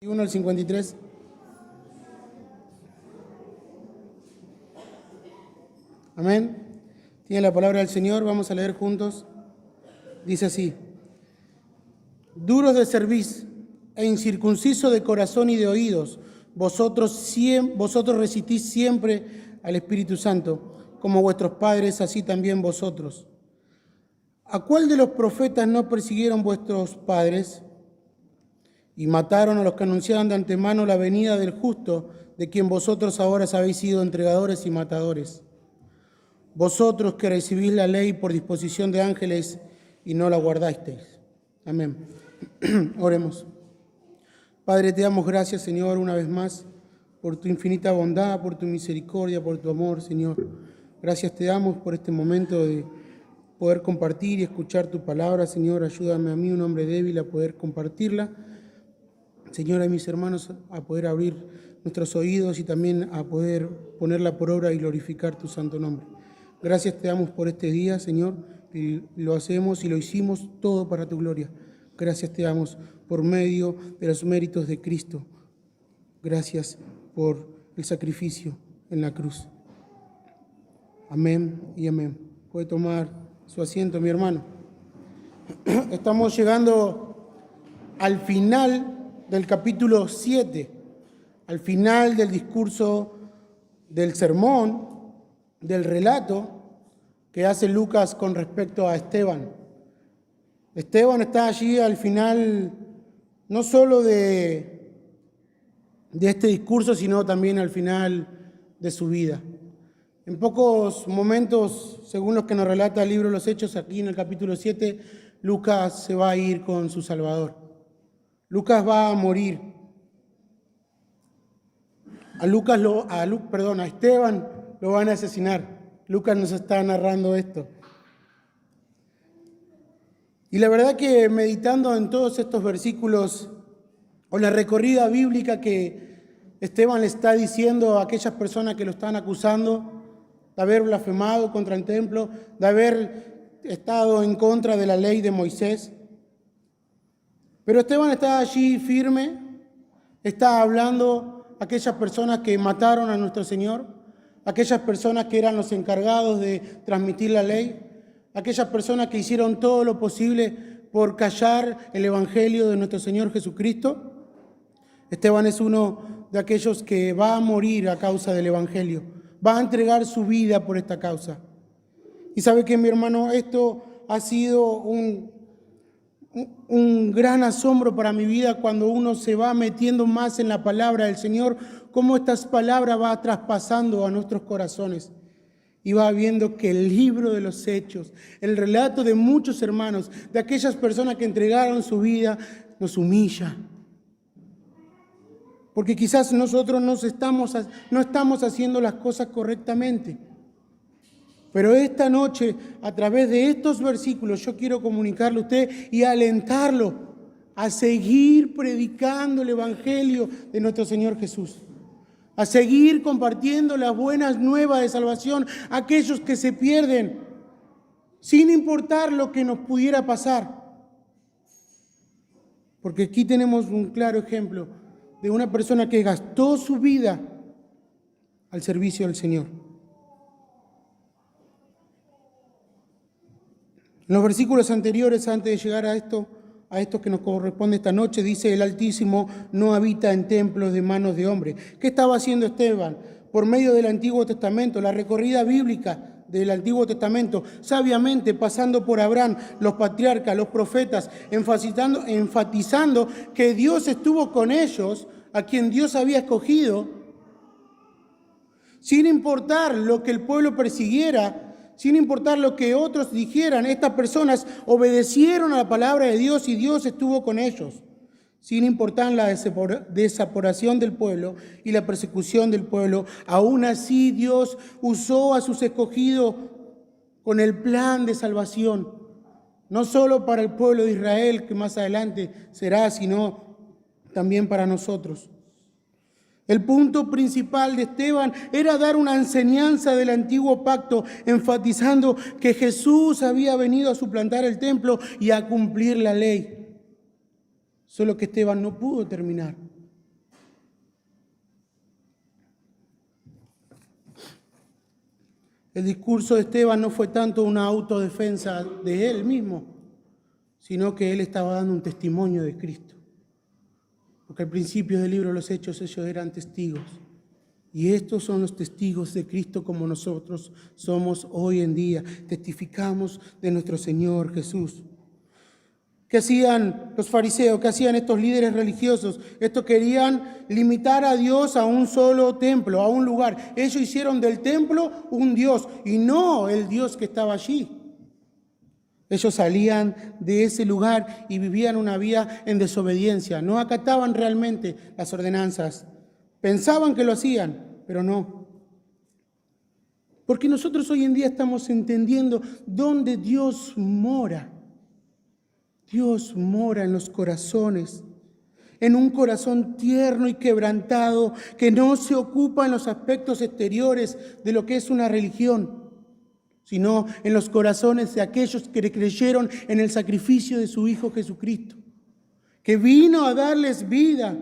1 al 53. Amén. Tiene la palabra del Señor, vamos a leer juntos. Dice así: duros de cerviz e incircuncisos de corazón y de oídos, vosotros resistís siempre al Espíritu Santo, como vuestros padres, así también vosotros. ¿A cuál de los profetas no persiguieron vuestros padres y mataron a los que anunciaban de antemano la venida del justo, de quien vosotros ahora habéis sido entregadores y matadores? Vosotros que recibís la ley por disposición de ángeles y no la guardasteis. Amén. Oremos. Padre, te damos gracias, Señor, una vez más, por tu infinita bondad, por tu misericordia, por tu amor, Señor. Gracias te damos por este momento de poder compartir y escuchar tu palabra, Señor. Ayúdame a mí, un hombre débil, a poder compartirla. Señor, a mis hermanos a poder abrir nuestros oídos y también a poder ponerla por obra y glorificar tu santo nombre. Gracias te damos por este día, Señor, y lo hacemos y lo hicimos todo para tu gloria. Gracias te damos por medio de los méritos de Cristo. Gracias por el sacrificio en la cruz. Amén y amén. Puede tomar su asiento, mi hermano. Estamos llegando al final del capítulo 7, al final del discurso del sermón, del relato que hace Lucas con respecto a Esteban. Esteban está allí al final, no solo de este discurso, sino también al final de su vida. En pocos momentos, según los que nos relata el libro de los Hechos, aquí en el capítulo 7, Lucas se va a ir con su Salvador. Lucas va a morir. A Esteban lo van a asesinar. Lucas nos está narrando esto. Y la verdad que meditando en todos estos versículos, o la recorrida bíblica que Esteban le está diciendo a aquellas personas que lo están acusando de haber blasfemado contra el templo, de haber estado en contra de la ley de Moisés. Pero Esteban está allí firme, está hablando a aquellas personas que mataron a nuestro Señor, aquellas personas que eran los encargados de transmitir la ley, aquellas personas que hicieron todo lo posible por callar el evangelio de nuestro Señor Jesucristo. Esteban es uno de aquellos que va a morir a causa del evangelio, va a entregar su vida por esta causa. Y sabe que, mi hermano, esto ha sido un gran asombro para mi vida cuando uno se va metiendo más en la palabra del Señor, cómo estas palabras va traspasando a nuestros corazones. Y va viendo que el libro de los Hechos, el relato de muchos hermanos, de aquellas personas que entregaron su vida, nos humilla. Porque quizás nosotros no estamos haciendo las cosas correctamente. Pero esta noche, a través de estos versículos, yo quiero comunicarle a usted y alentarlo a seguir predicando el evangelio de nuestro Señor Jesús. A seguir compartiendo las buenas nuevas de salvación a aquellos que se pierden, sin importar lo que nos pudiera pasar. Porque aquí tenemos un claro ejemplo de una persona que gastó su vida al servicio del Señor. En los versículos anteriores, antes de llegar a esto que nos corresponde esta noche, dice: el Altísimo no habita en templos de manos de hombre. ¿Qué estaba haciendo Esteban? Por medio del Antiguo Testamento, la recorrida bíblica del Antiguo Testamento, sabiamente pasando por Abraham, los patriarcas, los profetas, enfatizando que Dios estuvo con ellos, a quien Dios había escogido, sin importar lo que el pueblo persiguiera, sin importar lo que otros dijeran. Estas personas obedecieron a la palabra de Dios y Dios estuvo con ellos, sin importar la desaprobación del pueblo y la persecución del pueblo. Aún así, Dios usó a sus escogidos con el plan de salvación, no solo para el pueblo de Israel, que más adelante será, sino también para nosotros. El punto principal de Esteban era dar una enseñanza del antiguo pacto, enfatizando que Jesús había venido a suplantar el templo y a cumplir la ley. Solo que Esteban no pudo terminar. El discurso de Esteban no fue tanto una autodefensa de él mismo, sino que él estaba dando un testimonio de Cristo. Porque al principio del libro de los Hechos ellos eran testigos. Y estos son los testigos de Cristo como nosotros somos hoy en día. Testificamos de nuestro Señor Jesús. ¿Qué hacían los fariseos? ¿Qué hacían estos líderes religiosos? Estos querían limitar a Dios a un solo templo, a un lugar. Ellos hicieron del templo un Dios y no el Dios que estaba allí. Ellos salían de ese lugar y vivían una vida en desobediencia. No acataban realmente las ordenanzas. Pensaban que lo hacían, pero no. Porque nosotros hoy en día estamos entendiendo dónde Dios mora. Dios mora en los corazones, en un corazón tierno y quebrantado que no se ocupa en los aspectos exteriores de lo que es una religión, sino en los corazones de aquellos que creyeron en el sacrificio de su Hijo Jesucristo, que vino a darles vida.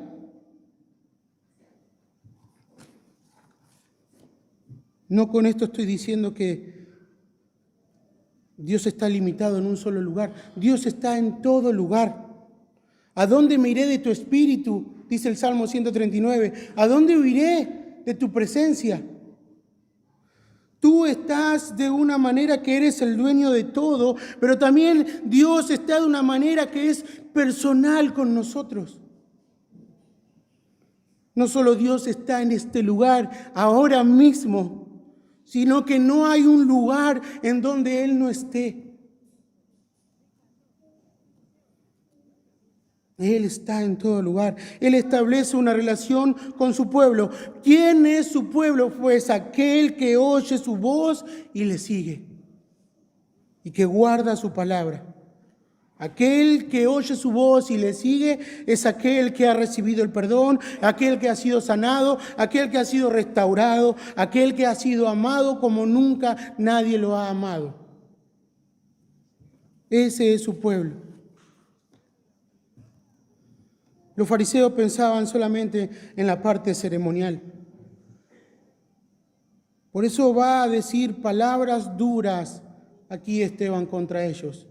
No con esto estoy diciendo que Dios está limitado en un solo lugar. Dios está en todo lugar. ¿A dónde me iré de tu espíritu? Dice el Salmo 139. ¿A dónde huiré de tu presencia? Tú estás de una manera que eres el dueño de todo, pero también Dios está de una manera que es personal con nosotros. No solo Dios está en este lugar ahora mismo, sino que no hay un lugar en donde Él no esté. Él está en todo lugar. Él establece una relación con su pueblo. ¿Quién es su pueblo? Pues aquel que oye su voz y le sigue, y que guarda su palabra. Aquel que oye su voz y le sigue es aquel que ha recibido el perdón, aquel que ha sido sanado, aquel que ha sido restaurado, aquel que ha sido amado como nunca nadie lo ha amado. Ese es su pueblo. Los fariseos pensaban solamente en la parte ceremonial. Por eso va a decir palabras duras aquí Esteban contra ellos.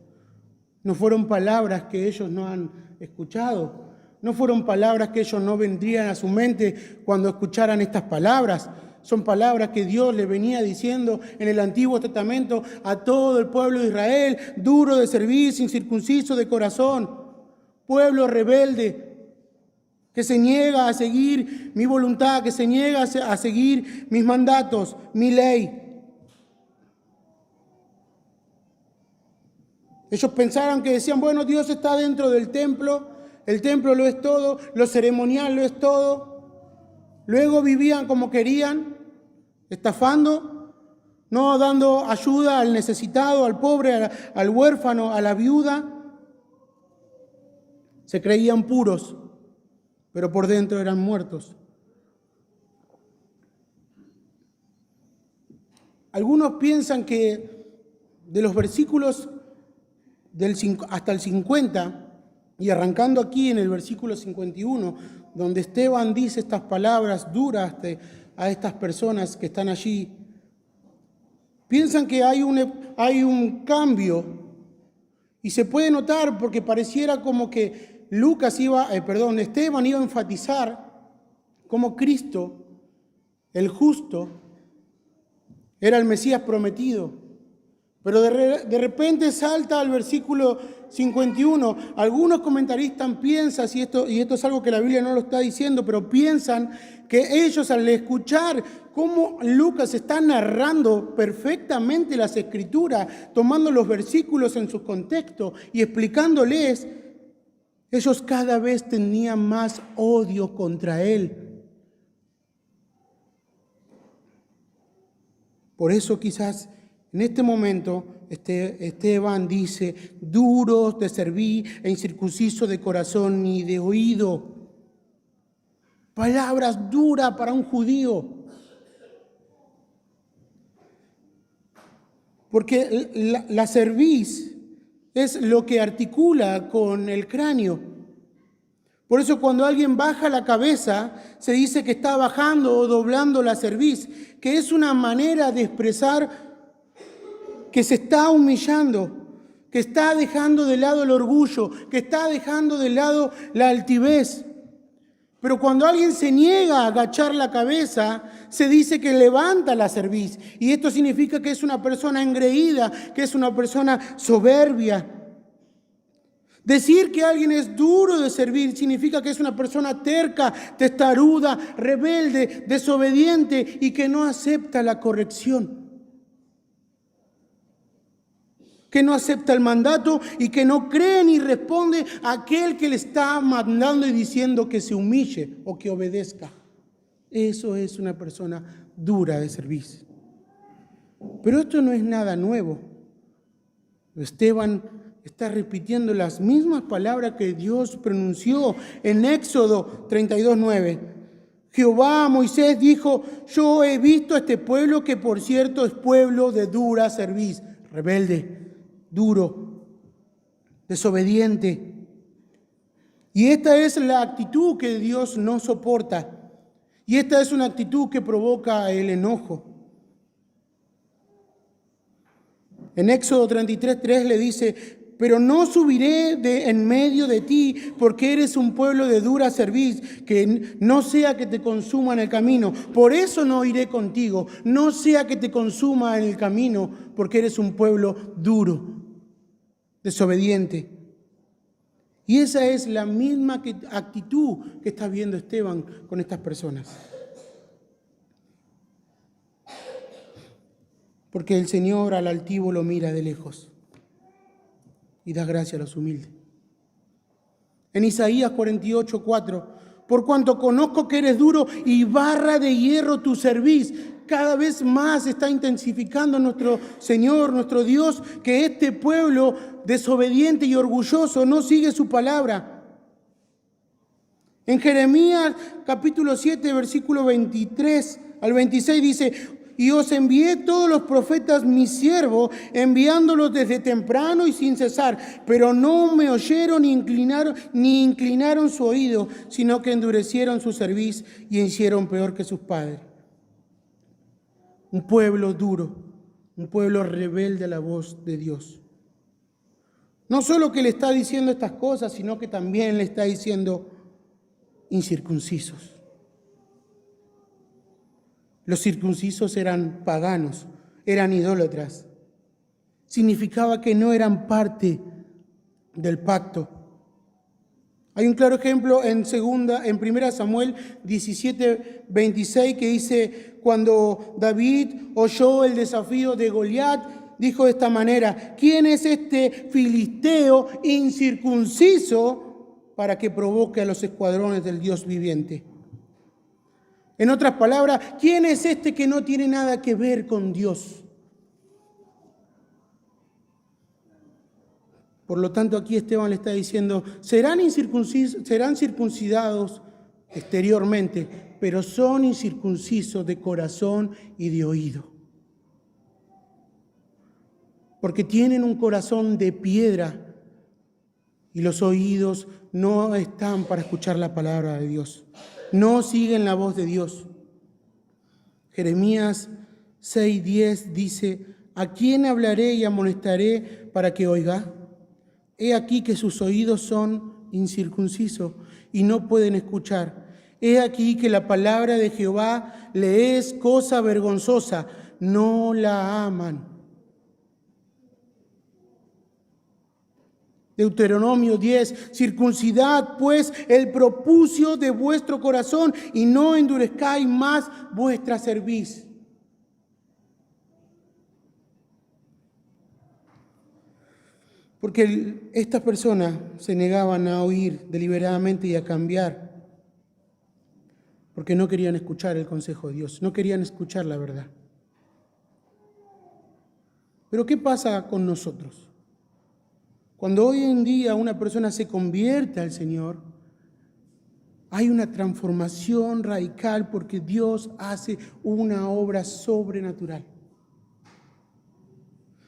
No fueron palabras que ellos no han escuchado. No fueron palabras que ellos no vendrían a su mente cuando escucharan estas palabras. Son palabras que Dios le venía diciendo en el Antiguo Testamento a todo el pueblo de Israel, duro de servir, incircunciso de corazón, pueblo rebelde, que se niega a seguir mi voluntad, que se niega a seguir mis mandatos, mi ley. Ellos pensaron que decían, bueno, Dios está dentro del templo, el templo lo es todo, lo ceremonial lo es todo. Luego vivían como querían, estafando, no dando ayuda al necesitado, al pobre, al huérfano, a la viuda. Se creían puros, pero por dentro eran muertos. Algunos piensan que de los versículos hasta el 50, y arrancando aquí en el versículo 51, donde Esteban dice estas palabras duras a estas personas que están allí, piensan que hay un cambio, y se puede notar porque pareciera como que Esteban iba a enfatizar cómo Cristo, el justo, era el Mesías prometido. Pero de repente salta al versículo 51. Algunos comentaristas piensan, y esto es algo que la Biblia no lo está diciendo, pero piensan que ellos al escuchar cómo Lucas está narrando perfectamente las Escrituras, tomando los versículos en su contexto y explicándoles, ellos cada vez tenían más odio contra él. Por eso quizás en este momento, Esteban dice, duros de servir e incircuncisos de corazón ni de oído. Palabras duras para un judío. Porque la cerviz es lo que articula con el cráneo. Por eso cuando alguien baja la cabeza, se dice que está bajando o doblando la cerviz, que es una manera de expresar que se está humillando, que está dejando de lado el orgullo, que está dejando de lado la altivez. Pero cuando alguien se niega a agachar la cabeza, se dice que levanta la cerviz. Y esto significa que es una persona engreída, que es una persona soberbia. Decir que alguien es duro de servir significa que es una persona terca, testaruda, rebelde, desobediente y que no acepta la corrección. Que no acepta el mandato y que no cree ni responde a aquel que le está mandando y diciendo que se humille o que obedezca. Eso es una persona dura de servicio. Pero esto no es nada nuevo. Esteban está repitiendo las mismas palabras que Dios pronunció en Éxodo 32:9. Jehová a Moisés dijo: yo he visto a este pueblo que por cierto es pueblo de dura cerviz, rebelde, duro, desobediente. Y esta es la actitud que Dios no soporta. Y esta es una actitud que provoca el enojo. En Éxodo 33:3 le dice: pero no subiré en medio de ti, porque eres un pueblo de dura cerviz, que no sea que te consuma en el camino. Por eso no iré contigo, no sea que te consuma en el camino, porque eres un pueblo duro, desobediente. Y esa es la misma actitud que está viendo Esteban con estas personas. Porque el Señor al altivo lo mira de lejos y da gracia a los humildes. En Isaías 48:4, por cuanto conozco que eres duro y barra de hierro tu cerviz. Cada vez más está intensificando nuestro Señor, nuestro Dios, que este pueblo desobediente y orgulloso no sigue su palabra. En Jeremías capítulo 7, versículo 23 al 26 dice: y os envié todos los profetas mis siervos, enviándolos desde temprano y sin cesar, pero no me oyeron ni inclinaron su oído, sino que endurecieron su cerviz y hicieron peor que sus padres. Un pueblo duro, un pueblo rebelde a la voz de Dios. No solo que le está diciendo estas cosas, sino que también le está diciendo incircuncisos. Los circuncisos eran paganos, eran idólatras. Significaba que no eran parte del pacto. Hay un claro ejemplo en 1 Samuel 17:26 que dice: cuando David oyó el desafío de Goliat, dijo de esta manera: ¿quién es este filisteo incircunciso para que provoque a los escuadrones del Dios viviente? En otras palabras, ¿quién es este que no tiene nada que ver con Dios? Por lo tanto, aquí Esteban le está diciendo: serán circuncidados exteriormente, pero son incircuncisos de corazón y de oído. Porque tienen un corazón de piedra y los oídos no están para escuchar la palabra de Dios. No siguen la voz de Dios. Jeremías 6:10 dice: ¿a quién hablaré y amonestaré para que oiga? He aquí que sus oídos son incircuncisos y no pueden escuchar. He aquí que la palabra de Jehová le es cosa vergonzosa, no la aman. Deuteronomio 10, circuncidad pues el prepucio de vuestro corazón y no endurezcáis más vuestra cerviz. Porque estas personas se negaban a oír deliberadamente y a cambiar, porque no querían escuchar el consejo de Dios, no querían escuchar la verdad. Pero ¿qué pasa con nosotros? Cuando hoy en día una persona se convierte al Señor, hay una transformación radical porque Dios hace una obra sobrenatural.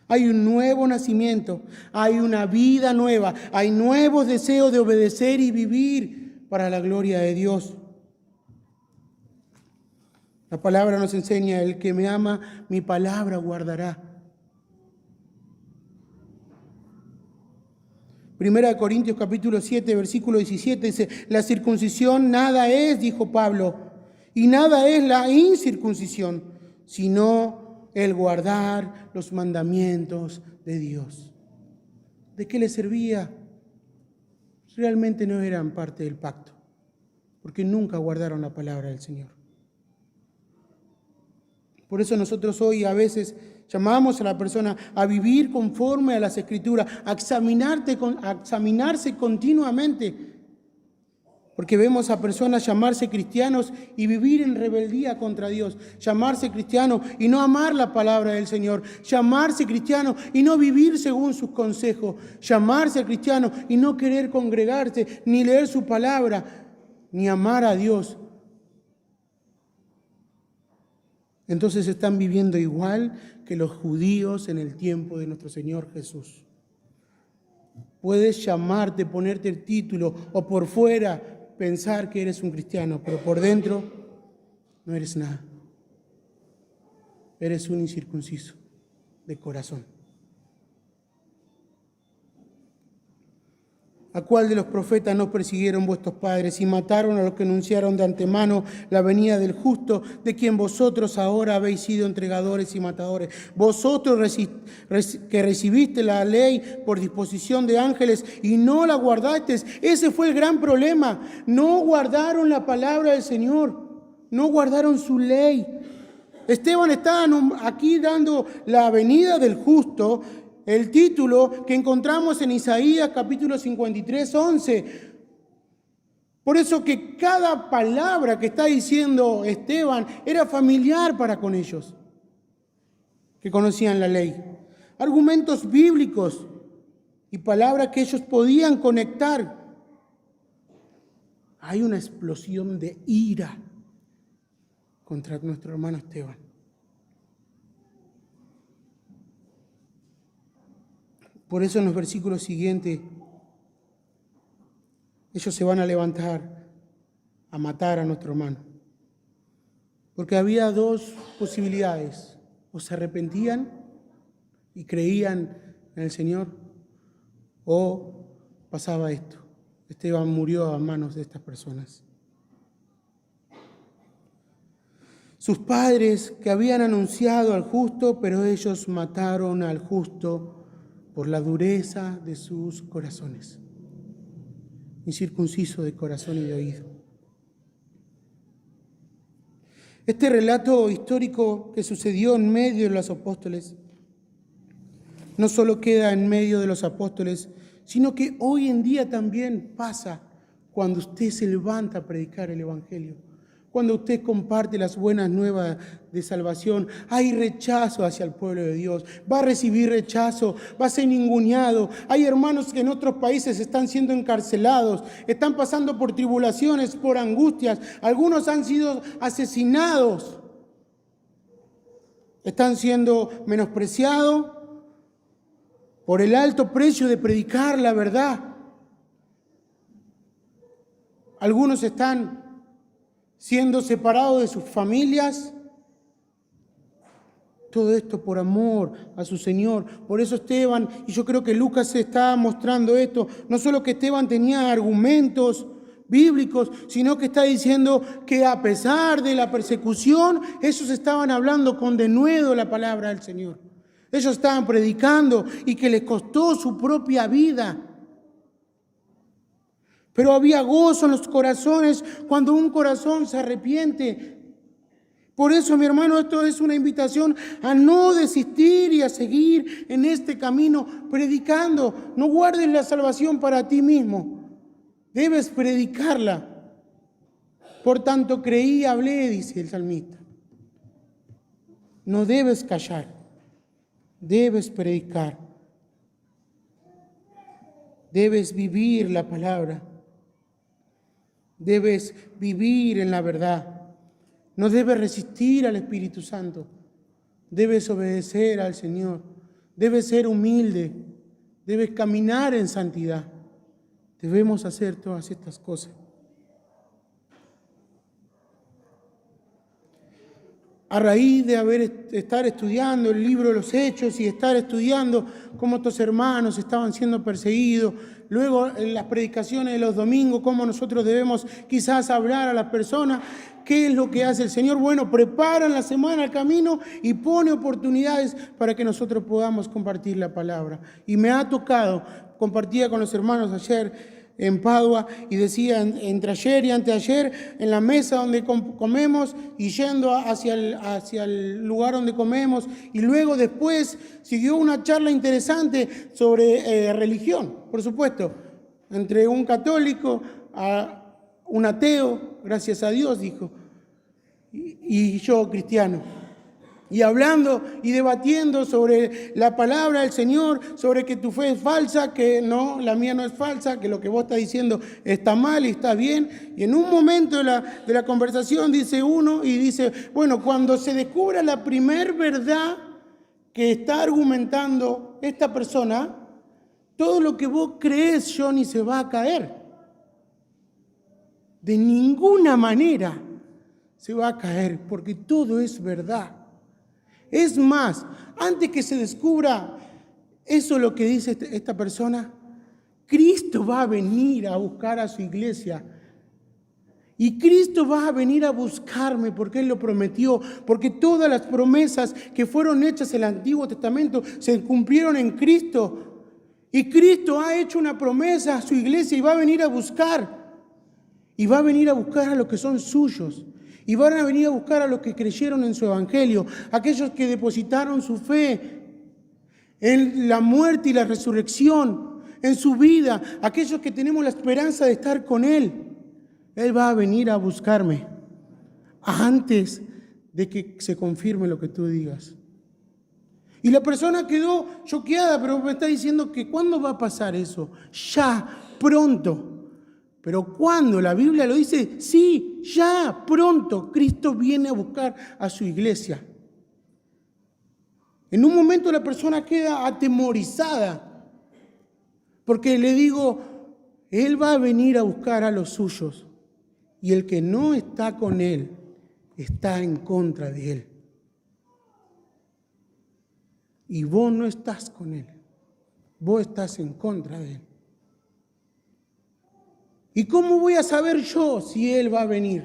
Hay un nuevo nacimiento, hay una vida nueva, hay nuevos deseos de obedecer y vivir para la gloria de Dios. La palabra nos enseña: el que me ama, mi palabra guardará. 1 Corintios capítulo 7, versículo 17 dice, la circuncisión nada es, dijo Pablo, y nada es la incircuncisión, sino el guardar los mandamientos de Dios. ¿De qué les servía? Realmente no eran parte del pacto, porque nunca guardaron la palabra del Señor. Por eso nosotros hoy a veces llamamos a la persona a vivir conforme a las Escrituras, a examinarse continuamente. Porque vemos a personas llamarse cristianos y vivir en rebeldía contra Dios. Llamarse cristiano y no amar la palabra del Señor. Llamarse cristiano y no vivir según sus consejos. Llamarse cristiano y no querer congregarse, ni leer su palabra, ni amar a Dios. Entonces están viviendo igual que los judíos en el tiempo de nuestro Señor Jesús. Puedes llamarte, ponerte el título o por fuera pensar que eres un cristiano, pero por dentro no eres nada. Eres un incircunciso de corazón. ¿A cuál de los profetas no persiguieron vuestros padres y mataron a los que anunciaron de antemano la venida del justo, de quien vosotros ahora habéis sido entregadores y matadores? Vosotros que recibiste la ley por disposición de ángeles y no la guardasteis. Ese fue el gran problema. No guardaron la palabra del Señor. No guardaron su ley. Esteban está aquí dando la venida del justo, el título que encontramos en Isaías capítulo 53, 11. Por eso que cada palabra que está diciendo Esteban era familiar para con ellos, que conocían la ley. Argumentos bíblicos y palabras que ellos podían conectar. Hay una explosión de ira contra nuestro hermano Esteban. Por eso en los versículos siguientes, ellos se van a levantar a matar a nuestro hermano. Porque había dos posibilidades. O se arrepentían y creían en el Señor, o pasaba esto. Esteban murió a manos de estas personas. Sus padres que habían anunciado al justo, pero ellos mataron al justo por la dureza de sus corazones. Incircunciso de corazón y de oído. Este relato histórico que sucedió en medio de los apóstoles no solo queda en medio de los apóstoles, sino que hoy en día también pasa cuando usted se levanta a predicar el Evangelio. Cuando usted comparte las buenas nuevas de salvación, hay rechazo hacia el pueblo de Dios. Va a recibir rechazo, va a ser ninguneado. Hay hermanos que en otros países están siendo encarcelados, están pasando por tribulaciones, por angustias. Algunos han sido asesinados. Están siendo menospreciados por el alto precio de predicar la verdad. Algunos están siendo separados de sus familias. Todo esto por amor a su Señor. Por eso Esteban, y yo creo que Lucas se está mostrando esto, no solo que Esteban tenía argumentos bíblicos, sino que está diciendo que a pesar de la persecución, ellos estaban hablando con denuedo la palabra del Señor. Ellos estaban predicando y que les costó su propia vida. Pero había gozo en los corazones cuando un corazón se arrepiente. Por eso, mi hermano, esto es una invitación a no desistir y a seguir en este camino predicando. No guardes la salvación para ti mismo. Debes predicarla. Por tanto, creí y hablé, dice el salmista. No debes callar. Debes predicar. Debes vivir la palabra. Debes vivir en la verdad. No debes resistir al Espíritu Santo. Debes obedecer al Señor. Debes ser humilde. Debes caminar en santidad. Debemos hacer todas estas cosas. a raíz de estar estudiando el libro de los Hechos y estar estudiando cómo estos hermanos estaban siendo perseguidos, luego en las predicaciones de los domingos, cómo nosotros debemos quizás hablar a las personas, ¿qué es lo que hace el Señor? Bueno, prepara la semana el camino y pone oportunidades para que nosotros podamos compartir la palabra. Y me ha tocado, compartía con los hermanos ayer en Padua y decía entre ayer y anteayer en la mesa donde comemos y yendo hacia el lugar donde comemos, y luego después siguió una charla interesante sobre religión, por supuesto, entre un católico a un ateo, gracias a Dios, dijo, y yo cristiano. Y hablando y debatiendo sobre la palabra del Señor, sobre que tu fe es falsa, que no, la mía no es falsa, que lo que vos estás diciendo está mal y está bien. Y en un momento de la conversación dice uno y dice, bueno, cuando se descubra la primer verdad que está argumentando esta persona, todo lo que vos crees, Johnny, se va a caer. De ninguna manera se va a caer, porque todo es verdad. Es más, antes que se descubra eso lo que dice esta persona, Cristo va a venir a buscar a su iglesia. Y Cristo va a venir a buscarme porque Él lo prometió, porque todas las promesas que fueron hechas en el Antiguo Testamento se cumplieron en Cristo. Y Cristo ha hecho una promesa a su iglesia y va a venir a buscar. Y va a venir a buscar a los que son suyos. Y van a venir a buscar a los que creyeron en su evangelio, aquellos que depositaron su fe en la muerte y la resurrección, en su vida, aquellos que tenemos la esperanza de estar con Él. Él va a venir a buscarme antes de que se confirme lo que tú digas. Y la persona quedó choqueada, pero me está diciendo que ¿cuándo va a pasar eso? Ya, pronto. Pero ¿cuándo? La Biblia lo dice, sí, ya, pronto. Cristo viene a buscar a su iglesia. En un momento la persona queda atemorizada, porque le digo, Él va a venir a buscar a los suyos, y el que no está con Él está en contra de Él. Y vos no estás con Él, vos estás en contra de Él. ¿Y cómo voy a saber yo si Él va a venir?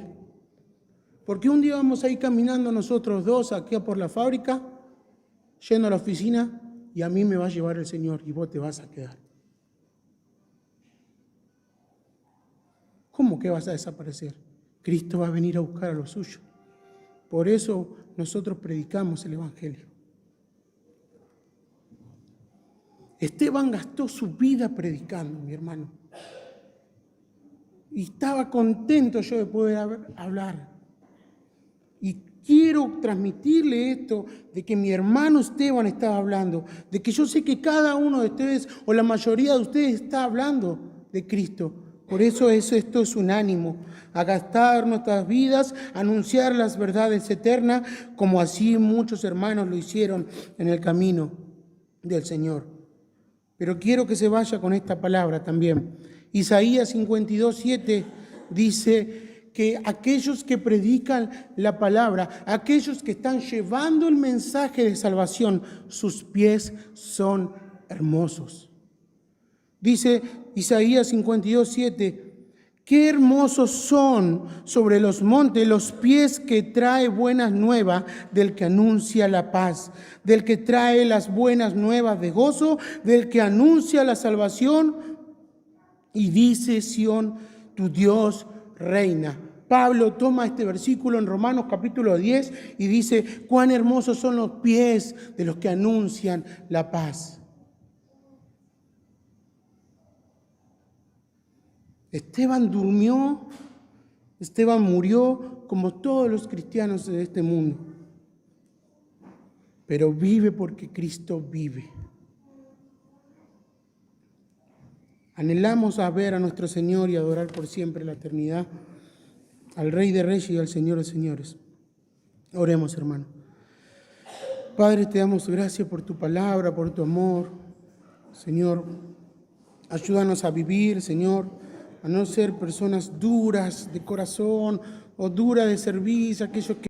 Porque un día vamos a ir caminando nosotros dos aquí por la fábrica, yendo a la oficina, y a mí me va a llevar el Señor y vos te vas a quedar. ¿Cómo que vas a desaparecer? Cristo va a venir a buscar a los suyos. Por eso nosotros predicamos el Evangelio. Esteban gastó su vida predicando, mi hermano. Y estaba contento yo de poder hablar. Y quiero transmitirle esto de que mi hermano Esteban estaba hablando, de que yo sé que cada uno de ustedes o la mayoría de ustedes está hablando de Cristo. Por eso esto es un ánimo, a gastar nuestras vidas, a anunciar las verdades eternas, como así muchos hermanos lo hicieron en el camino del Señor. Pero quiero que se vaya con esta palabra también. Isaías 52:7 dice que aquellos que predican la palabra, aquellos que están llevando el mensaje de salvación, sus pies son hermosos. Dice Isaías 52:7, qué hermosos son sobre los montes los pies que trae buenas nuevas del que anuncia la paz, del que trae las buenas nuevas de gozo, del que anuncia la salvación. Y dice Sión, tu Dios reina. Pablo toma este versículo en Romanos capítulo 10 y dice, cuán hermosos son los pies de los que anuncian la paz. Esteban durmió, Esteban murió como todos los cristianos de este mundo, pero vive porque Cristo vive. Anhelamos a ver a nuestro Señor y adorar por siempre la eternidad, al Rey de Reyes y al Señor de Señores. Oremos, hermano. Padre, te damos gracias por tu palabra, por tu amor. Señor, ayúdanos a vivir, Señor, a no ser personas duras de corazón o duras de servicio, aquellos que